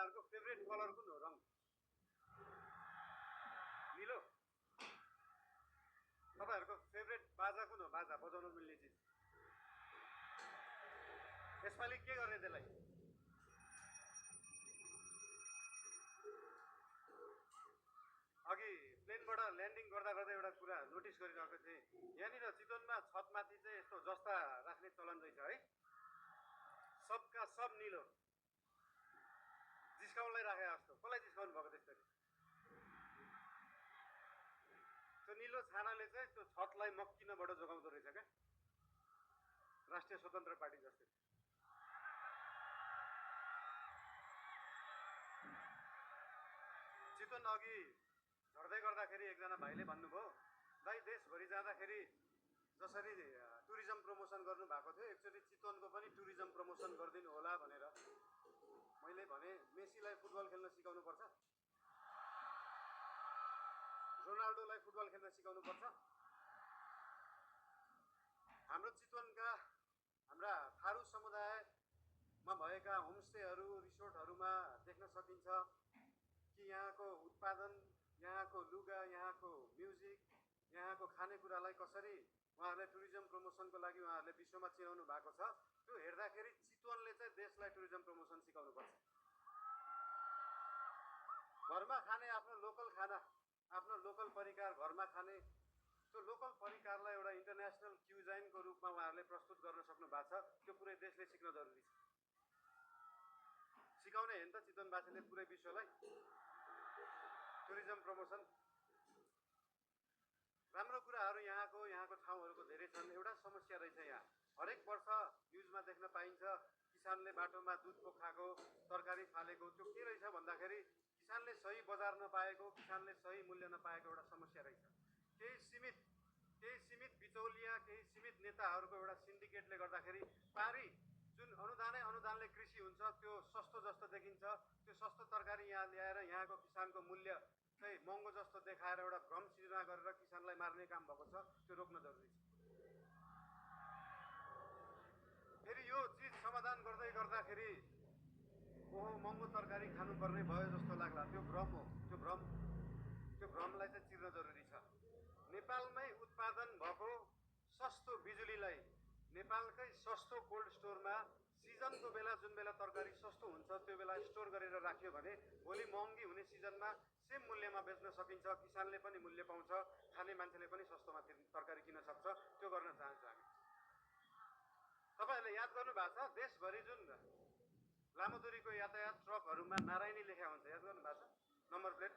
तपाईँहरूको favourite colour कुन हो? रङ निलो। तपाईँहरूको फेभरेट बाजा कुन हो? बाजा बजाउन मिल्ने चिज। यसपालि के गर्ने त्यसलाई? अघि प्लेनबाट ल्यान्डिङ गर्दा गर्दा एउटा कुरा नोटिस गरिरहेको थिएँ। यहाँनिर चितवनमा छतमाथि चाहिँ यस्तो जस्ता राख्ने चलन रहेछ है। सबका सब निलो, जिस्काउनलाई राखे जस्तो। कसलाई जिस्काउनु भएको त्यसरी? त्यो निलो छानाले चाहिँ त्यो छतलाई मक्किनबाट जोगाउँदो रहेछ क्या, राष्ट्रिय स्वतन्त्र पार्टी जस्तै। चितवन अघि झर्दै गर्दाखेरि एकजना भाइले भन्नुभयो, दाइ देशभरि जाँदाखेरि जसरी टुरिज्म प्रमोसन गर्नु भएको थियो एकचोटि चितवनको पनि टुरिज्म प्रमोसन गरिदिनु होला भनेर। मैले भने मेसीलाई फुटबल खेल्न सिकाउनु पर्छ, रोनाल्डोलाई फुटबल खेल्न सिकाउनु पर्छ। हाम्रो चितवनका हाम्रा थारू समुदायमा भएका होमस्टेहरू रिसोर्टहरूमा देख्न सकिन्छ कि यहाँको उत्पादन, यहाँको लुगा, यहाँको म्युजिक, यहाँको खानेकुरालाई कसरी उहाँहरूले टुरिज्म प्रमोसनको लागि उहाँहरूले विश्वमा चिनाउनु भएको छ। त्यो हेर्दाखेरि चितवनले चाहिँ देशलाई टुरिज्म प्रमोसन सिकाउनुपर्छ। घरमा खाने आफ्नो लोकल खाना, आफ्नो लोकल परिकार घरमा खाने, त्यो लोकल परिकारलाई एउटा इन्टरनेसनल क्युजाइनको रूपमा उहाँहरूले प्रस्तुत गर्न सक्नु भएको छ। त्यो पुरै देशले सिक्न जरुरी छ। सिकाउने हेन त चितवनवासीले पुरै विश्वलाई टुरिज्म प्रमोसन। राम्रो कुराहरू यहाँको ठाउँहरूको धेरै छन्। एउटा समस्या रहेछ यहाँ, हरेक वर्ष न्युजमा देख्न पाइन्छ किसानले बाटोमा दुध पोखाएको, तरकारी फालेको। त्यो के रहेछ भन्दाखेरि किसानले सही बजार नपाएको, किसानले सही मूल्य नपाएको एउटा समस्या रहेछ। केही सीमित बिचौलिया, केही सीमित नेताहरूको एउटा सिन्डिकेटले गर्दाखेरि पारी जुन अनुदानले कृषि हुन्छ त्यो सस्तो जस्तो देखिन्छ। त्यो सस्तो तरकारी यहाँ ल्याएर यहाँको किसानको मूल्य चाहिँ महँगो जस्तो देखाएर एउटा भ्रम सृजना गरेर किसानलाई मार्ने काम भएको छ। त्यो रोक्न जरुरी छ। फेरि यो चिज समाधान गर्दै गर्दाखेरि ओहो महँगो तरकारी खानुपर्ने भयो जस्तो लाग्ला, त्यो भ्रम हो। त्यो भ्रमलाई चाहिँ चिर्न जरुरी छ। नेपालमै उत्पादन भएको सस्तो बिजुलीलाई नेपालकै सस्तो कोल्ड स्टोरमा सिजनको बेला जुन बेला तरकारी सस्तो हुन्छ त्यो बेला स्टोर गरेर राख्यो भने भोलि महँगी हुने सिजनमा सेम मूल्यमा बेच्न सकिन्छ। किसानले पनि मूल्य पाउँछ, खाने मान्छेले पनि सस्तोमा तरकारी किन्न सक्छ। त्यो गर्न चाहन्छु हामी। तपाईँहरूले याद गर्नु भएको छ देशभरि जुन लामो दूरीको यातायात ट्रकहरूमा नारायणी लेखा हुन्छ, याद गर्नु भएको छ नम्बर प्लेट।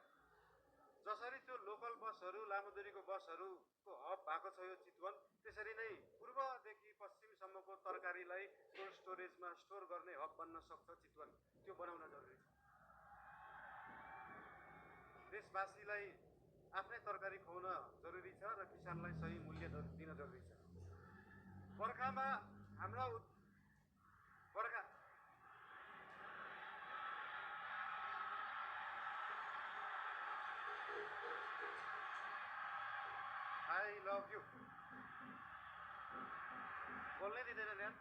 जसरी त्यो लोकल बसहरू, लामो दूरीको बसहरूको हब भएको छ यो चितवन, त्यसरी नै पूर्वदेखि पश्चिमसम्मको तरकारीलाई कोल्ड स्टोरेजमा स्टोर गर्ने हब बन्न सक्छ चितवन। त्यो बनाउन जरुरी छ। देशवासीलाई आफ्नै तरकारी खुवाउन जरुरी छ र किसानलाई सही मूल्य दिन जरुरी छ। बर्खामा हाम्रा I love you बोल्नै दिँदैन यार।